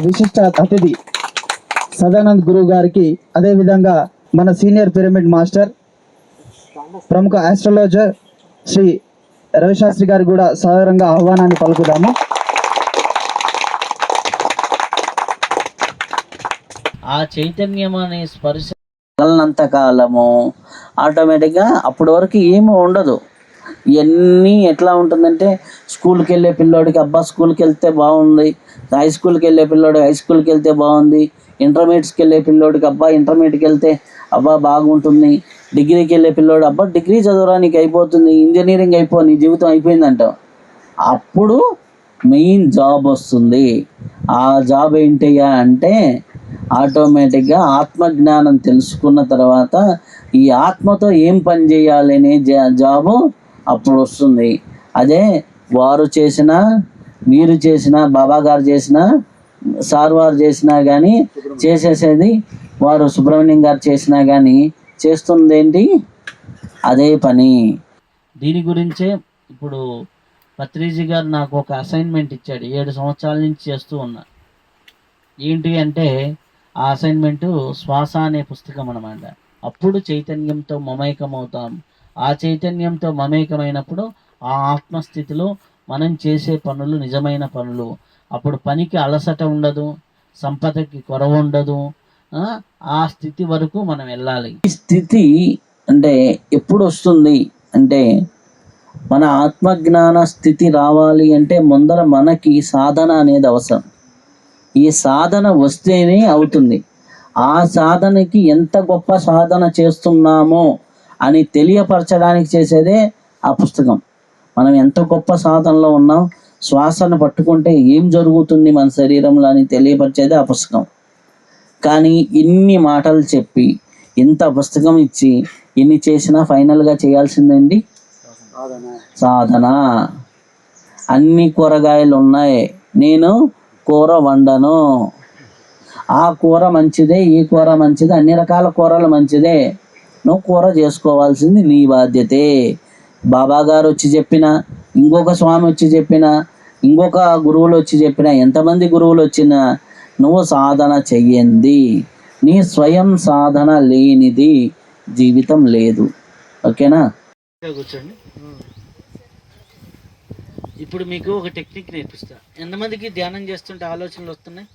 విశిష్ట అతిథి సదానంద్ గురువు గారికి, అదేవిధంగా మన సీనియర్ పిరమిడ్ మాస్టర్ ప్రముఖ ఆస్ట్రాలజర్ శ్రీ రవిశాస్త్రి గారు కూడా సాధారణంగా ఆహ్వానాన్ని పలుకుదాము. ఆ చైతన్యం అనే స్పర్శ కలనంత కాలము ఆటోమేటిక్గా అప్పటి వరకు ఏమీ ఉండదు. ఇవన్నీ ఎట్లా ఉంటుందంటే, స్కూల్కి వెళ్ళే పిల్లోడికి అబ్బా స్కూల్కి వెళ్తే బాగుంది, హై స్కూల్కి వెళ్ళే పిల్లోడికి హై స్కూల్కి వెళ్తే బాగుంది, ఇంటర్మీడియట్స్కి వెళ్ళే పిల్లోడికి అబ్బా ఇంటర్మీడియట్కి వెళ్తే అబ్బా బాగుంటుంది, డిగ్రీకి వెళ్ళే పిల్లోడు అబ్బా డిగ్రీ చదవరా నీకు అయిపోతుంది, ఇంజనీరింగ్ నీ జీవితం అయిపోయిందంటావు. అప్పుడు మెయిన్ జాబ్ వస్తుంది. ఆ జాబ్ ఏంటయ్యా అంటే, ఆటోమేటిక్గా ఆత్మజ్ఞానం తెలుసుకున్న తర్వాత ఈ ఆత్మతో ఏం పని చేయాలనే జాబు అప్పుడు వస్తుంది. అదే వారు చేసినా, మీరు చేసినా, బాబా గారు చేసినా, సార్ వారు చేసినా కానీ చేసేసేది, వారు సుబ్రహ్మణ్యం గారు చేసినా కానీ చేస్తుంది ఏంటి, అదే పని. దీని గురించే ఇప్పుడు పత్రిజీ గారు నాకు ఒక అసైన్మెంట్ ఇచ్చాడు. 7 సంవత్సరాల నుంచి చేస్తూ ఉన్నా. ఏంటి అంటే ఆ అసైన్మెంటు శ్వాస అనే పుస్తకం అన్నమాట. అప్పుడు చైతన్యంతో మమేకం అవుతాం. ఆ చైతన్యంతో మమేకమైనప్పుడు ఆ ఆత్మస్థితిలో మనం చేసే పనులు నిజమైన పనులు. అప్పుడు పనికి అలసట ఉండదు, సంపదకి కొరవ ఉండదు. ఆ స్థితి వరకు మనం వెళ్ళాలి. ఈ స్థితి అంటే ఎప్పుడు వస్తుంది అంటే, మన ఆత్మజ్ఞాన స్థితి రావాలి అంటే ముందర మనకి సాధన అనేది అవసరం. ఈ సాధన వస్తేనే అవుతుంది. ఆ సాధనకి ఎంత గొప్ప సాధన చేస్తున్నామో అని తెలియపరచడానికి చేసేదే ఆ పుస్తకం. మనం ఎంత గొప్ప సాధనలో ఉన్నాం, శ్వాసను పట్టుకుంటే ఏం జరుగుతుంది మన శరీరంలో అని తెలియపరిచేదే ఆ పుస్తకం. కానీ ఇన్ని మాటలు చెప్పి, ఇంత పుస్తకం ఇచ్చి, ఇన్ని చేసినా ఫైనల్గా చేయాల్సిందండి సాధన. అన్ని కూరగాయలు ఉన్నాయి, నేను కూర వండను. ఆ కూర మంచిదే, ఈ కూర మంచిదే, అన్ని రకాల కూరలు మంచిదే, నువ్వు కూర చేసుకోవాల్సింది నీ బాధ్యతే. బాబా గారు వచ్చి చెప్పినా, ఇంకొక స్వామి వచ్చి చెప్పినా, ఇంకొక గురువులు వచ్చి చెప్పినా, ఎంతమంది గురువులు వచ్చినా నువ్వు సాధన చెయ్యండి. నీ స్వయం సాధన లేనిది జీవితం లేదు. ఓకేనా? కూర్చోండి. ఇప్పుడు మీకు ఒక టెక్నిక్ నేర్పిస్తా. ఎంతమందికి ధ్యానం చేస్తుంటే ఆలోచనలు వస్తున్నాయి?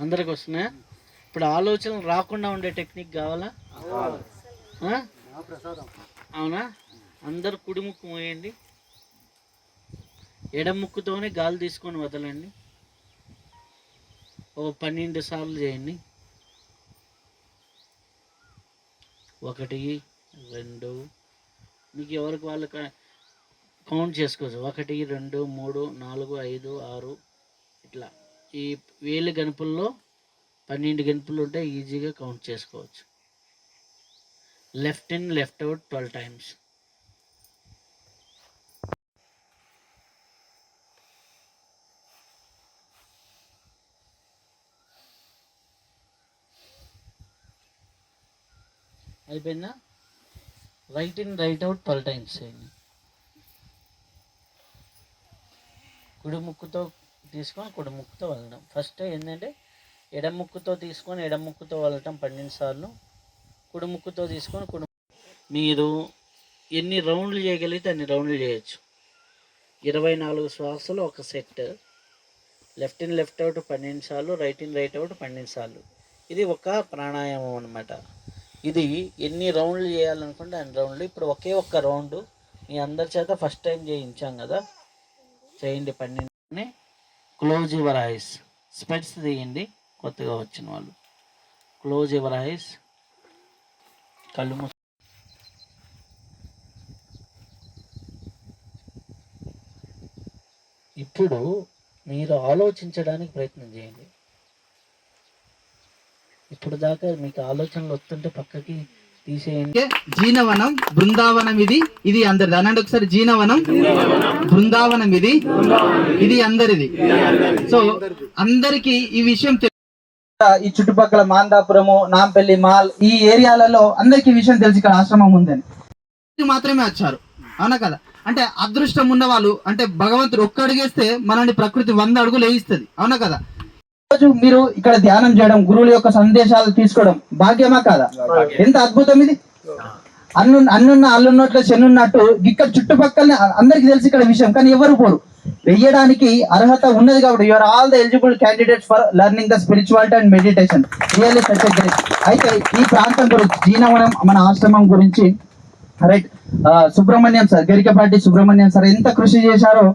అందరికి వస్తున్నాయా? ఇప్పుడు ఆలోచనలు రాకుండా ఉండే టెక్నిక్ కావాలా? అవునా? అందరు కుడి ముక్కు మూయండి, ఎడమ ముక్కుతోనే గాలి తీసుకొని వదలండి. ఓ 12 సార్లు చేయండి. 1 2 మీకు ఎవరికి వాళ్ళు కౌంట్ చేసుకోవచ్చు. 1 2 3 4 5 6 ఇట్లా ఈ వేలు గణపుల్లో 12 గణపులు ఉంటే ఈజీగా కౌంట్ చేసుకోవచ్చు. Left in left out 12 times. అయిపోయిందా? Right in right out 12 times చేయండి. కుడి ముక్కుతో తీసుకొని కుడి ముక్కుతో వదలడం. ఫస్ట్ ఏంటంటే ఎడమ ముక్కుతో తీసుకొని ఎడమ ముక్కుతో వదలటం 12 సార్లు, కుడి ముక్కుతో తీసుకొని మీరు ఎన్ని రౌండ్లు చేయగలిగితే అన్ని రౌండ్లు చేయొచ్చు. 24 శ్వాసలు ఒక set. Left in left out 12 సార్లు, రైట్ ఇన్ రైట్ అవుట్ 12 సార్లు. ఇది ఒక ప్రాణాయామం అన్నమాట. ఇది ఎన్ని రౌండ్లు చేయాలనుకుంటే అన్ని రౌండ్లు. ఇప్పుడు ఒకే ఒక్క రౌండ్ మీ అందరి చేత ఫస్ట్ టైం చేయించాం కదా, చేయండి. 12. Close your eyes. స్పెట్స్ తీయండి కొత్తగా వచ్చిన వాళ్ళు. Close your eyes. కళ్ళు మూసి ఇప్పుడు మీరు ఆలోచించడానికి ప్రయత్నం చేయండి. ఇప్పుడు దాకా మీకు ఆలోచనలు వస్తుంటే పక్కకి తీసేయండి. జీనవనం బృందావనం ఇది అందరిది అనండి ఒకసారి. జీనవనం బృందావనం ఇది అందరిది. సో అందరికి ఈ విషయం ఈ చుట్టుపక్కల మాందాపురము, నాంపల్లి, మాల్ ఈ ఏరియాలలో అందరికి ఈ విషయం తెలిసి ఇక్కడ ఆశ్రమం ఉందని మాత్రమే వచ్చారు. అవునా కదా? అంటే అదృష్టం ఉన్న వాళ్ళు, అంటే భగవంతుడు ఒక్క అడుగేస్తే మనల్ని ప్రకృతి 100 అడుగులు వేయిస్తుంది. అవునా కదా? రోజు మీరు ఇక్కడ ధ్యానం చేయడం, గురువుల యొక్క సందేశాలు తీసుకోవడం భాగ్యమా కాదా? ఎంత అద్భుతం ఇది. అల్లున్నట్లు చెన్నున్నట్టు ఇక్కడ చుట్టుపక్కల అందరికి తెలిసి ఇక్కడ విషయం, కానీ ఎవరు పోరు. వెయ్యడానికి అర్హత ఉన్నది కాబట్టి you are all the eligible candidates for learning the spirituality and meditation. Really such a great. అయితే ఈ ప్రాంతం గురించి, జీనవనం మన ఆశ్రమం గురించి right, Subrahmanyam sir, Garikapati Subrahmanyam sir ఎంత కృషి చేశారో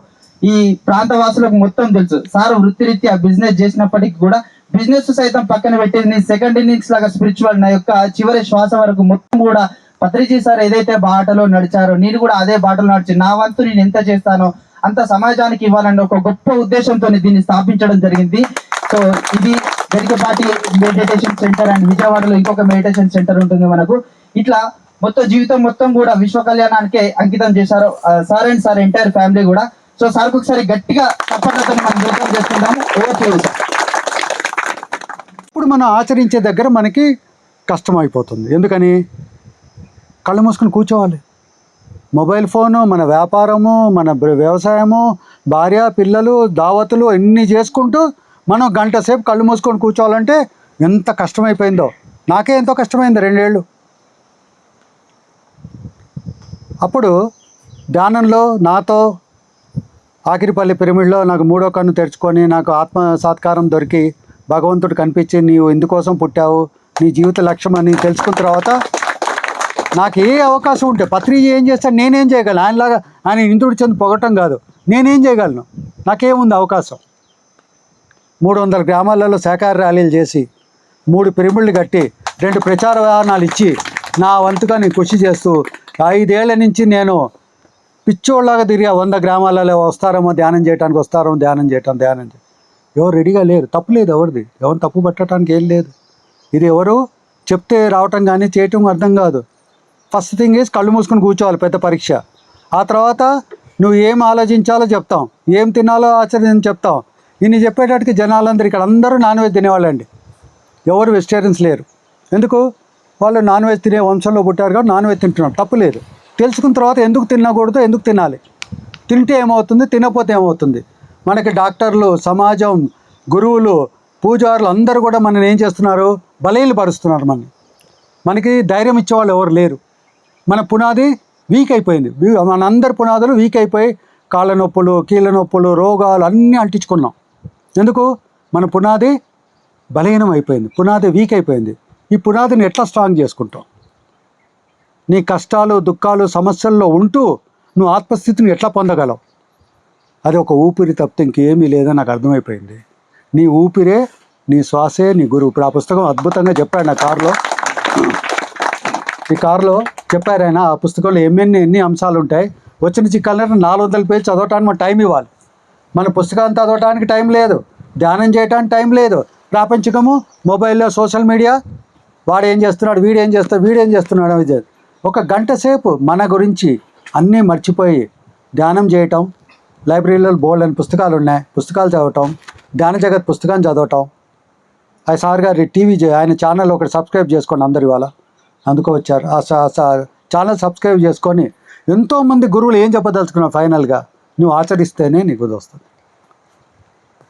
ఈ ప్రాంత వాసులకు మొత్తం తెలుసు. సార్ వృత్తిరీత్యా బిజినెస్ చేసినప్పటికీ కూడా బిజినెస్ సైతం పక్కన పెట్టేది సెకండ్ ఇన్నింగ్స్ లాగా స్పిరిచువల్ నా యొక్క చివరి శ్వాస వరకు మొత్తం కూడా పత్రిజీ సార్ ఏదైతే బాటలో నడిచారో నేను కూడా అదే బాటలో నడిచి నా వంతు నేను ఎంత చేస్తానో అంత సమాజానికి ఇవ్వాలన్న ఒక గొప్ప ఉద్దేశంతో దీన్ని స్థాపించడం జరిగింది. సో ఇది గరికపాటి మెడిటేషన్ సెంటర్ అండ్ విజయవాడలో ఇంకొక మెడిటేషన్ సెంటర్ ఉంటుంది మనకు. ఇట్లా మొత్తం జీవితం మొత్తం కూడా విశ్వ కళ్యాణానికే అంకితం చేశారు sir and sir entire family కూడా. సో సార్కు ఒకసారి గట్టిగా తప్పకుండా మనం వెల్కమ్ చేస్తున్నాము. ఇప్పుడు మనం ఆచరించే దగ్గర మనకి కష్టం అయిపోతుంది. ఎందుకని? కళ్ళు మూసుకొని కూర్చోవాలి. మొబైల్ ఫోను, మన వ్యాపారము, మన వ్యవసాయము, భార్య పిల్లలు, దావతులు అన్నీ చేసుకుంటూ మనం గంట సేపు కళ్ళు మూసుకొని కూర్చోవాలంటే ఎంత కష్టమైపోయిందో. నాకే ఎంతో కష్టమైంది 2 ఏళ్ళు. అప్పుడు ధ్యానంలో నాతో ఆకిరిపల్లి పిరమిడ్లో నాకు 3వ కన్ను తెరుచుకొని నాకు ఆత్మ సాత్కారం దొరికి భగవంతుడు కనిపించి నీవు ఇందుకోసం పుట్టావు, నీ జీవిత లక్ష్యం అని తెలుసుకున్న తర్వాత నాకు ఏ అవకాశం ఉంటే పత్రిజీ ఏం చేస్తాను, నేనేం చేయగలను? ఆయనలాగా ఆయన ఇంద్రుడి చెంది పొగటం కాదు, నేనేం చేయగలను? నాకేముంది అవకాశం? 300 గ్రామాలలో శాఖాహార ర్యాలీలు చేసి 3 పిరమిడ్లు కట్టి 2 ప్రచార వాహనాలు ఇచ్చి నా వంతుగా నేను కృషి చేస్తూ 5 ఏళ్ల నుంచి నేను పిచ్చోళ్ళలాగా తిరిగా 100 గ్రామాలలో వస్తారేమో ధ్యానం చేయడానికి, వస్తారేమో ధ్యానం చేయటం. ఎవరు రెడీగా లేరు. తప్పు లేదు ఎవరిది, ఎవరు తప్పు పట్టడానికి ఏం లేదు. ఇది ఎవరు చెప్తే రావటం కానీ చేయటం అర్థం కాదు. ఫస్ట్ థింగ్ ఈజ్ కళ్ళు మూసుకొని కూర్చోవాలి, పెద్ద పరీక్ష. ఆ తర్వాత నువ్వు ఏం ఆలోచించాలో చెప్తాం, ఏం తినాలో ఆచరించి చెప్తాం. ఇన్ని చెప్పేటట్టుకి జనాలందరూ ఇక్కడ అందరూ నాన్ వెజ్ తినేవాళ్ళండి, ఎవరు వెజిటేరియన్స్ లేరు. ఎందుకు? వాళ్ళు నాన్ వెజ్ తినే వంశంలో పుట్టారు కాబట్టి నాన్ వెజ్ తింటున్నారు, తప్పు లేదు. తెలుసుకున్న తర్వాత ఎందుకు తినకూడదు, ఎందుకు తినాలి, తింటే ఏమవుతుంది, తినకపోతే ఏమవుతుంది. మనకి డాక్టర్లు, సమాజం, గురువులు, పూజారులు అందరూ కూడా మనల్ని ఏం చేస్తున్నారు? బలైలు పరుస్తున్నారు. మనకి ధైర్యం ఇచ్చేవాళ్ళు ఎవరు లేరు. మన పునాది వీక్ అయిపోయింది. మనందరి పునాదులు వీక్ అయిపోయి కాళ్ళ నొప్పులు, కీళ్ళ నొప్పులు, రోగాలు అన్నీ అంటించుకున్నాం. ఎందుకు? మన పునాది బలహీనం అయిపోయింది, పునాది వీక్ అయిపోయింది. ఈ పునాదిని ఎట్లా స్ట్రాంగ్ చేసుకుంటాం? నీ కష్టాలు, దుఃఖాలు, సమస్యల్లో ఉంటూ నువ్వు ఆత్మస్థితిని ఎట్లా పొందగలవు? అది ఒక ఊపిరి తప్పితే ఇంకేమీ లేదని నాకు అర్థమైపోయింది. నీ ఊపిరే, నీ శ్వాసే నీ గురువు. ఇప్పుడు ఆ పుస్తకం అద్భుతంగా చెప్పాడు నా కారులో. ఈ కారులో చెప్పారు ఆయన. ఆ పుస్తకంలో ఎన్ని అంశాలు ఉంటాయి. వచ్చిన చిక్కాలంటే 400 పేజీలు చదవటానికి మన టైం ఇవ్వాలి. మన పుస్తకాన్ని చదవటానికి టైం లేదు, ధ్యానం చేయడానికి టైం లేదు. ప్రాపంచికము, మొబైల్లో సోషల్ మీడియా, వాడు ఏం చేస్తున్నాడు, వీడేం చేస్తున్నాడు ఇది. 1 గంట సేపు మన గురించి అన్నీ మర్చిపోయి ధ్యానం చేయటం. లైబ్రరీలో బోల్డ్ అని పుస్తకాలు ఉన్నాయి, పుస్తకాలు చదవటం, ధ్యాన జగత్ పుస్తకాన్ని చదవటం. ఆ సార్ గారి టీవీ ఆయన ఛానల్ ఒకటి సబ్స్క్రైబ్ చేసుకోండి అందరు, ఇవాళ అందుకు వచ్చారు. ఆ ఛానల్ సబ్స్క్రైబ్ చేసుకొని ఎంతోమంది గురువులు ఏం చెప్పదలుచుకున్నావు, ఫైనల్గా నువ్వు ఆచరిస్తేనే నీకు వస్తుంది.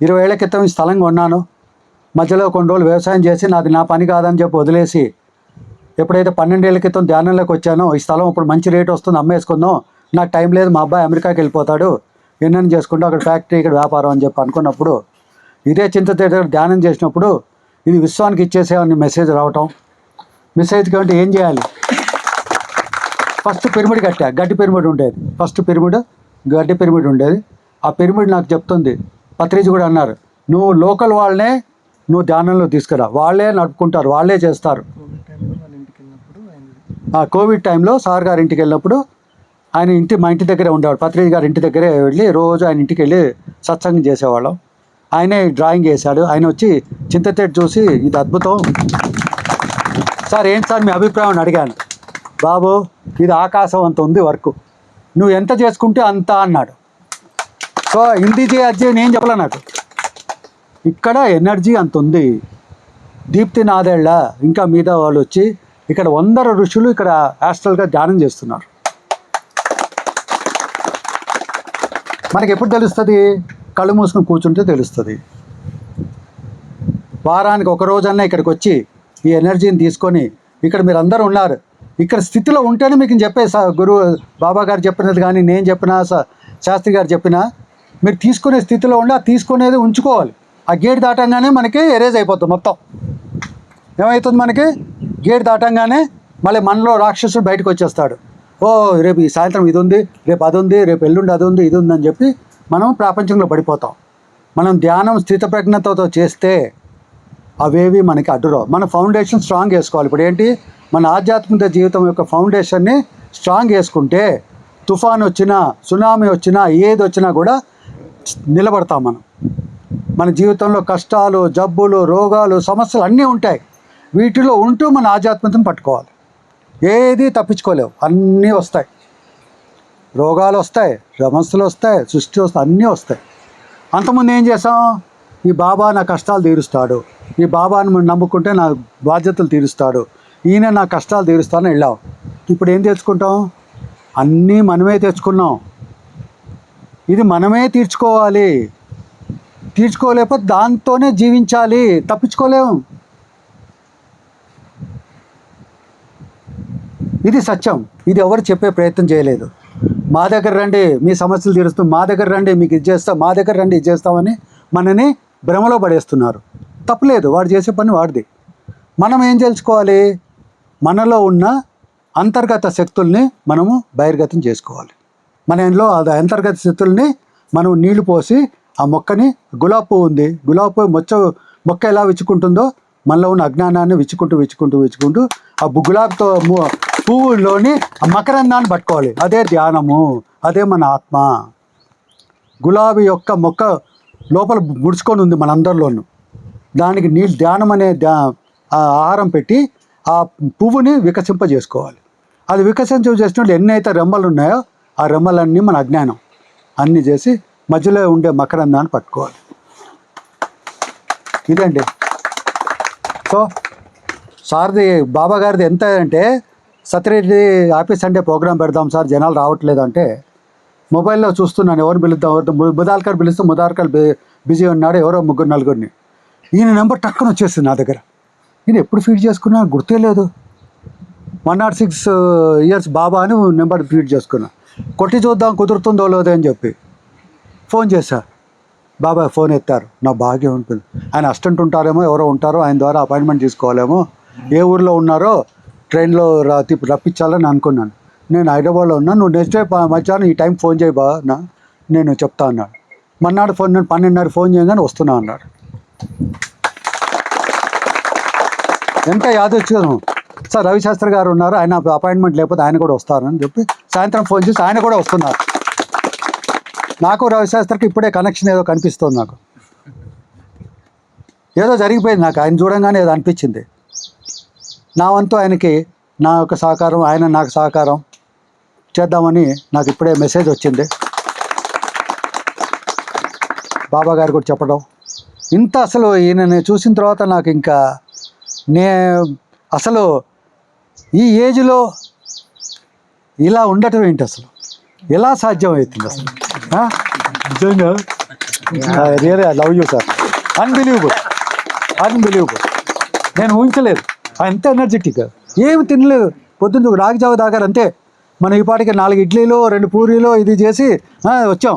20 ఏళ్ల క్రితం ఈ స్థలం కొన్నాను, మధ్యలో కొన్ని రోజులు వ్యవసాయం చేసి నాది నా పని కాదని చెప్పి వదిలేసి ఎప్పుడైతే 12 ఏళ్ల క్రితం ధ్యానంలోకి వచ్చానో, ఈ స్థలం ఇప్పుడు మంచి రేటు వస్తుంది అమ్మేసుకుందాం, నాకు టైం లేదు, మా అబ్బాయి అమెరికాకి వెళ్ళిపోతాడు, ఎన్నెన్ని చేసుకుంటూ అక్కడ ఫ్యాక్టరీ, ఇక్కడ వ్యాపారం అని చెప్పి అనుకున్నప్పుడు, ఇదే చింతతేట ధ్యానం చేసినప్పుడు ఇది విశ్వానికి ఇచ్చేసేవని మెసేజ్ రావటం. మెసేజ్ కంటే ఏం చేయాలి? ఫస్ట్ పిరమిడ్ కట్టా, గడ్డి పిరమిడ్ ఉండేది. ఫస్ట్ పిరమిడ్ గడ్డి పిరమిడ్ ఉండేది. ఆ పిరమిడ్ నాకు చెప్తుంది, పత్రిజీ కూడా అన్నారు, నువ్వు లోకల్ వాళ్ళనే నువ్వు ధ్యానంలో తీసుకురా, వాళ్ళే నడుపుకుంటారు, వాళ్ళే చేస్తారు. కోవిడ్ టైంలో సార్ గారి ఇంటికి వెళ్ళినప్పుడు ఆయన మా ఇంటి దగ్గరే ఉండేవాడు. పత్రిజీ గారి ఇంటి దగ్గరే వెళ్ళి రోజు ఆయన ఇంటికి వెళ్ళి సత్సంగం చేసేవాళ్ళం. ఆయనే డ్రాయింగ్ వేశాడు. ఆయన వచ్చి చింతతేట చూసి ఇది అద్భుతం, సార్ ఏంటి సార్ మీ అభిప్రాయం అని అడిగాను. బాబు ఇది ఆకాశం అంత ఉంది వర్క్, నువ్వు ఎంత చేసుకుంటే అంత అన్నాడు. సో హిందీ అది నేను చెప్పలే, నాకు ఇక్కడ ఎనర్జీ అంత ఉంది. దీప్తి నాదేళ్ళ ఇంకా మీద వాళ్ళు వచ్చి ఇక్కడ 100 ఋషులు ఇక్కడ హాస్టల్గా ధ్యానం చేస్తున్నారు. మనకి ఎప్పుడు తెలుస్తుంది? కళ్ళు మూసుకొని కూర్చుంటే తెలుస్తుంది. వారానికి ఒక రోజన్నా ఇక్కడికి వచ్చి ఈ ఎనర్జీని తీసుకొని ఇక్కడ మీరు అందరూ ఉన్నారు, ఇక్కడ స్థితిలో ఉంటేనే మీకు చెప్పే గురువు బాబా గారు చెప్పినది కానీ నేను చెప్పినా శాస్త్రి గారు చెప్పినా మీరు తీసుకునే స్థితిలో ఉండి ఆ తీసుకునేది ఉంచుకోవాలి. ఆ గేట్ దాటంగానే మనకి ఎరేజ్ అయిపోతుంది మొత్తం. ఏమవుతుంది? మనకి గేట్ దాటంగానే మళ్ళీ మనలో రాక్షసుడు బయటకు వచ్చేస్తాడు. ఓ రేపు ఈ సాయంత్రం ఇది ఉంది, రేపు అది ఉంది, రేపు ఎల్లుండి అది ఉంది, ఇది ఉంది అని చెప్పి మనం ప్రాపంచంలో పడిపోతాం. మనం ధ్యానం స్థితప్రజ్ఞతతో చేస్తే అవేవి మనకి అడ్డురావు. మన ఫౌండేషన్ స్ట్రాంగ్ వేసుకోవాలి. ఇప్పుడు ఏంటి, మన ఆధ్యాత్మిక జీవితం యొక్క ఫౌండేషన్ని స్ట్రాంగ్ వేసుకుంటే తుఫాన్ వచ్చినా సునామీ వచ్చినా ఏది వచ్చినా కూడా నిలబడతాం. మన జీవితంలో కష్టాలు, జబ్బులు, రోగాలు, సమస్యలు అన్నీ ఉంటాయి. వీటిలో ఉంటూ మన ఆధ్యాత్మికతను పట్టుకోవాలి. ఏది తప్పించుకోలేవు, అన్నీ వస్తాయి. రోగాలు వస్తాయి, సమస్యలు వస్తాయి, సృష్టి వస్తాయి, అన్నీ వస్తాయి. అంతకుముందు ఏం చేసాం? ఈ బాబా నా కష్టాలు తీరుస్తాడు, ఈ బాబాని నమ్ముకుంటే నా బాధ్యతలు తీరుస్తాడు, ఈయన నా కష్టాలు తీరుస్తానని వెళ్ళాం. ఇప్పుడు ఏం తెచ్చుకుంటాం? అన్నీ మనమే తెచ్చుకున్నాం. ఇది మనమే తీర్చుకోవాలి. తీర్చుకోలేకపోతే దాంతోనే జీవించాలి, తప్పించుకోలేము. ఇది సత్యం. ఇది ఎవరు చెప్పే ప్రయత్నం చేయలేదు. మా దగ్గర రండి మీ సమస్యలు తీరుస్తాం, మా దగ్గర రండి మీకు ఇది చేస్తాం, మా దగ్గర రండి ఇది చేస్తామని మనని భ్రమలో పడేస్తున్నారు. తప్పులేదు, వాడు చేసే పని వాడిది. మనం ఏం తెలుసుకోవాలి? మనలో ఉన్న అంతర్గత శక్తుల్ని మనము బహిర్గతం చేసుకోవాలి. మనలో ఆ అంతర్గత శక్తుల్ని మనం నీళ్లు పోసి ఆ మొక్కని, గులాబీ పువ్వు ఉంది, గులాబీ పువ్వు మొక్క ఎలా విచ్చుకుంటుందో మనలో ఉన్న అజ్ఞానాన్ని విచ్చుకుంటూ ఆ గులాబీతో పువ్వులోని ఆ మకరందాన్ని పట్టుకోవాలి. అదే ధ్యానము, అదే మన ఆత్మ. గులాబీ యొక్క మొక్క లోపల ముడుచుకొని ఉంది మనందరిలోనూ. దానికి నీళ్ళు ధ్యానం అనే ఆహారం పెట్టి ఆ పువ్వుని వికసింపజేసుకోవాలి. అది వికసింపజేసినప్పుడు ఎన్నైతే రెమ్మలు ఉన్నాయో ఆ రెమ్మలన్నీ మన అజ్ఞానం అన్నీ చేసి మధ్యలో ఉండే మకరందాన్ని పట్టుకోవాలి. ఇదండి. సో సార్ది బాబా గారిది ఎంత అంటే, సత్యరెడ్డి హ్యాపీ సండే ప్రోగ్రాం పెడదాం సార్ జనాలు రావట్లేదు అంటే మొబైల్లో చూస్తున్నాను, ఎవరు పిలుద్దాం, ముదాల్కర్ పిలిస్తే ముదాల్కర్ బిజీ ఉన్నాడు, ఎవరో 3-4 ఈయన నెంబర్ టక్కున వచ్చేసింది నా దగ్గర. నేను ఎప్పుడు ఫీడ్ చేసుకున్నా గుర్తే లేదు. 106 ఇయర్స్ బాబా అని నెంబర్ ఫీడ్ చేసుకున్నా. కొట్టి చూద్దాం కుదురుతుందో లేదో అని చెప్పి ఫోన్ చేశా. బాబా ఫోన్ ఎత్తారు. నా భాగ్యం ఉంటుంది. ఆయన అసిస్టెంట్ ఉంటారేమో, ఎవరో ఉంటారో, ఆయన ద్వారా అపాయింట్మెంట్ తీసుకోవాలేమో, ఏ ఊర్లో ఉన్నారో ట్రైన్లో రప్పించాలని అనుకున్నాను. నేను హైదరాబాద్లో ఉన్నాను, నువ్వు నెక్స్ట్ డే మధ్యాహ్నం ఈ టైం ఫోన్ చేయి బాగా, నేను చెప్తా అన్నాడు. మన్నాడు ఫోన్, నేను 12:30 ఫోన్ చేయగానే వస్తున్నా అన్నాడు. ఎంత యాదృచ్ఛికం సార్. రవిశాస్త్రి గారు ఉన్నారు, ఆయన అపాయింట్మెంట్ లేకపోతే ఆయన కూడా వస్తారని చెప్పి సాయంత్రం ఫోన్ చేసి ఆయన కూడా వస్తున్నారు. నాకు రవిశాస్త్రికి ఇప్పుడే కనెక్షన్ ఏదో కనిపిస్తుంది. నాకు ఏదో జరిగిపోయింది. నాకు ఆయన చూడంగానే ఏదో అనిపించింది. నా వంతు ఆయనకి నా యొక్క సహకారం, ఆయన నాకు సహకారం చేద్దామని నాకు ఇప్పుడే మెసేజ్ వచ్చింది. బాబా గారు కూడా చెప్పడం ఇంత అసలు ఈయనని చూసిన తర్వాత నాకు ఇంకా అసలు ఈ ఏజ్లో ఇలా ఉండటం ఏంటి, అసలు ఎలా సాధ్యం అవుతుంది అసలు? నిజంగా really I love you sir. Unbelievable. నేను ఊహించలేదు. అంత ఎనర్జెటిక్. ఏమి తినలేదు, పొద్దున్న రాగి జావ తాగారు అంతే. మన ఈ పాటికి 4 ఇడ్లీలు 2 పూరీలు ఇది చేసి వచ్చాం.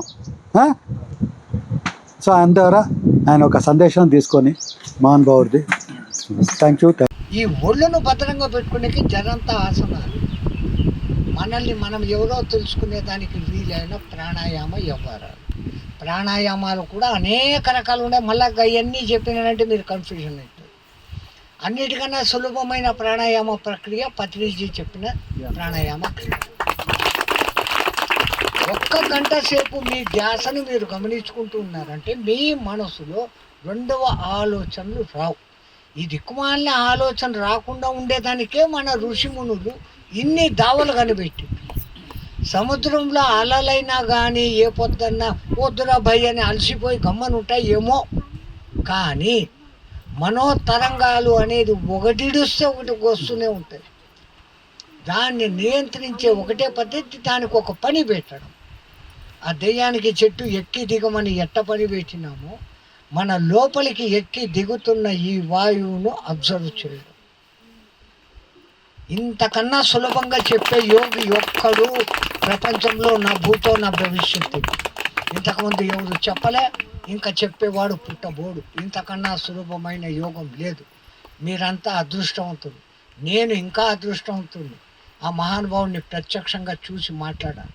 సో ఆయన ద్వారా ఆయన ఒక సందేశం తీసుకొని మోహన్ బాబుది థ్యాంక్ యూ. ఈ ఒళ్ళును భద్రంగా పెట్టుకునేకి జనంతా ఆసనాలు, మనల్ని మనం ఎవరో తెలుసుకునే దానికి వీలైన ప్రాణాయామ వ్యవహారాలు. ప్రాణాయామాలు కూడా అనేక రకాలు ఉన్నాయి. మళ్ళీ అవన్నీ చెప్పినానంటే మీరు కన్ఫ్యూజన్ అవుతుంది. అన్నిటికన్నా సులభమైన ప్రాణాయామ ప్రక్రియ పత్రిజీ చెప్పిన ప్రాణాయామ క్రియ. 1 గంట సేపు మీ ధ్యాసను మీరు గమనించుకుంటూ ఉన్నారంటే మీ మనసులో రెండవ ఆలోచనలు రావు. ఈ దిక్కుమాలిన ఆలోచన రాకుండా ఉండేదానికే మన ఋషిమునులు ఇన్ని దావలు కనిపెట్టి, సముద్రంలో అలలైనా కానీ ఏ పొద్దున్నా వద్దురా భయ్ అని అలసిపోయి గమ్మనుంటాయి ఏమో, కానీ మనోతరంగాలు అనేది ఒకటిడిస్తే ఒకటి వస్తూనే ఉంటాయి. దాన్ని నియంత్రించే ఒకటే పద్ధతి, దానికి ఒక పని పెట్టడం. ఆ దెయ్యానికి చెట్టు ఎక్కి దిగమని ఎట్ట పని పెట్టినామో, మన లోపలికి ఎక్కి దిగుతున్న ఈ వాయువును అబ్జర్వ్ చేయడం. ఇంతకన్నా సులభంగా చెప్పే యోగి ఒక్కడు ప్రపంచంలో నా భూతో నా భవిష్యత్తు. ఇంతకుముందు ఎవరు చెప్పలే, ఇంకా చెప్పేవాడు పుట్టబోడు. ఇంతకన్నా సులభమైన యోగం లేదు. మీరంతా అదృష్టవంతులు, నేను ఇంకా అదృష్టవంతుడు. ఆ మహానుభావుని ప్రత్యక్షంగా చూసి మాట్లాడాను.